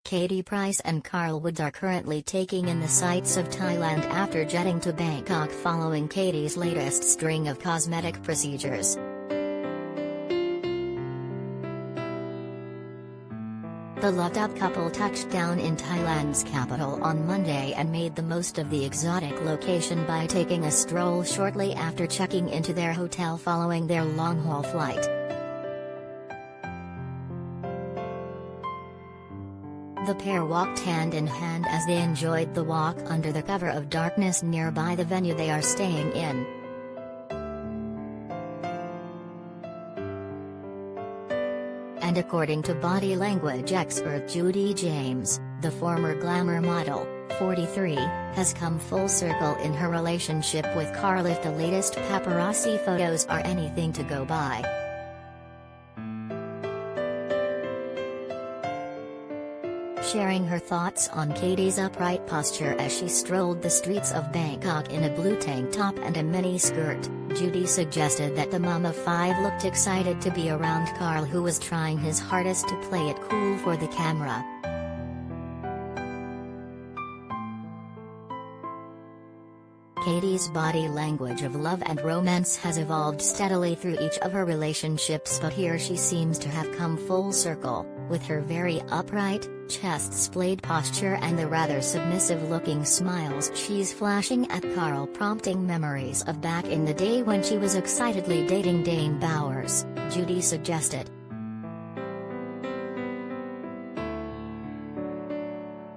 Katie Price and Carl Woods are currently taking in the sights of Thailand after jetting to Bangkok following Katie's latest string of cosmetic procedures. The loved-up couple touched down in Thailand's capital on Monday and made the most of the exotic location by taking a stroll shortly after checking into their hotel following their long-haul flight. The pair walked hand in hand as they enjoyed the walk under the cover of darkness nearby the venue they are staying in. And according to body language expert Judy James, the former glamour model, 43, has come full circle in her relationship with Carl if the latest paparazzi photos are anything to go by. Sharing her thoughts on Katie's upright posture as she strolled the streets of Bangkok in a blue tank top and a mini skirt, Judy suggested that the mum of 5 looked excited to be around Carl, who was trying his hardest to play it cool for the camera. Katie's body language of love and romance has evolved steadily through each of her relationships, but here she seems to have come full circle, with her very upright, chest-splayed posture and the rather submissive-looking smiles she's flashing at Carl, prompting memories of back in the day when she was excitedly dating Dane Bowers, Judy suggested.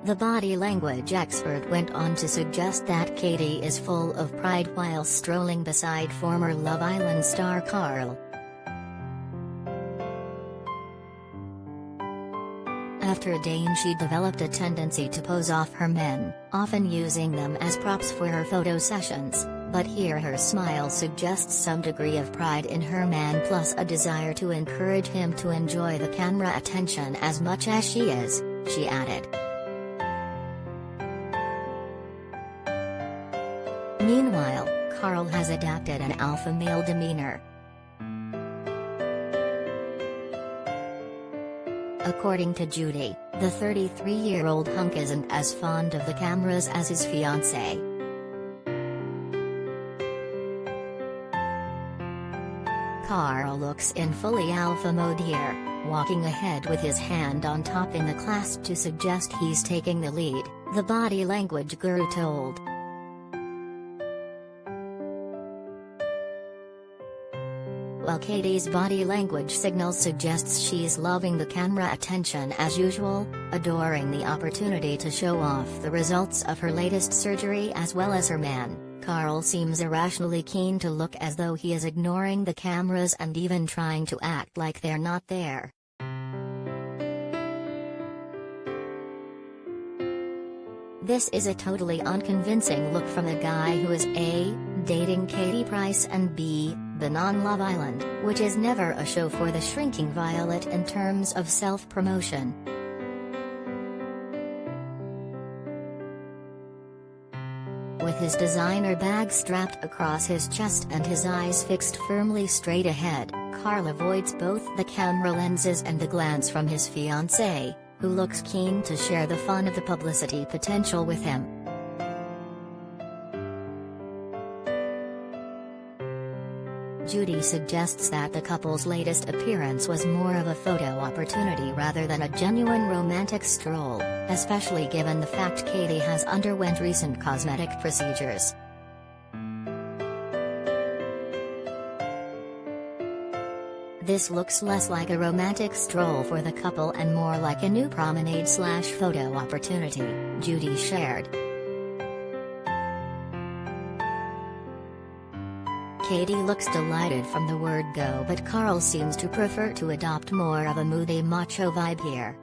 The body language expert went on to suggest that Katie is full of pride while strolling beside former Love Island star Carl. After Dane, she developed a tendency to pose off her men, often using them as props for her photo sessions, but here her smile suggests some degree of pride in her man plus a desire to encourage him to enjoy the camera attention as much as she is, she added. Meanwhile, Carl has adapted an alpha male demeanor. According to Judy, the 33-year-old hunk isn't as fond of the cameras as his fiancée. Carl looks in fully alpha mode here, walking ahead with his hand on top in the clasp to suggest he's taking the lead, the body language guru told. While Katie's body language signal suggests she's loving the camera attention as usual, adoring the opportunity to show off the results of her latest surgery as well as her man, Carl seems irrationally keen to look as though he is ignoring the cameras and even trying to act like they're not there. This is a totally unconvincing look from a guy who is A, dating Katie Price and B, been on Love Island, which is never a show for the shrinking violet in terms of self-promotion. With his designer bag strapped across his chest and his eyes fixed firmly straight ahead, Carl avoids both the camera lenses and the glance from his fiancée, who looks keen to share the fun of the publicity potential with him. Judy suggests that the couple's latest appearance was more of a photo opportunity rather than a genuine romantic stroll, especially given the fact Katie has underwent recent cosmetic procedures. This looks less like a romantic stroll for the couple and more like a new promenade/photo opportunity, Judy shared. Katie looks delighted from the word go, but Carl seems to prefer to adopt more of a moody macho vibe here.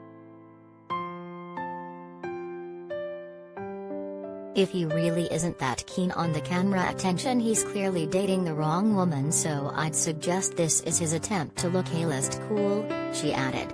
If he really isn't that keen on the camera attention, he's clearly dating the wrong woman, so I'd suggest this is his attempt to look A-list cool, she added.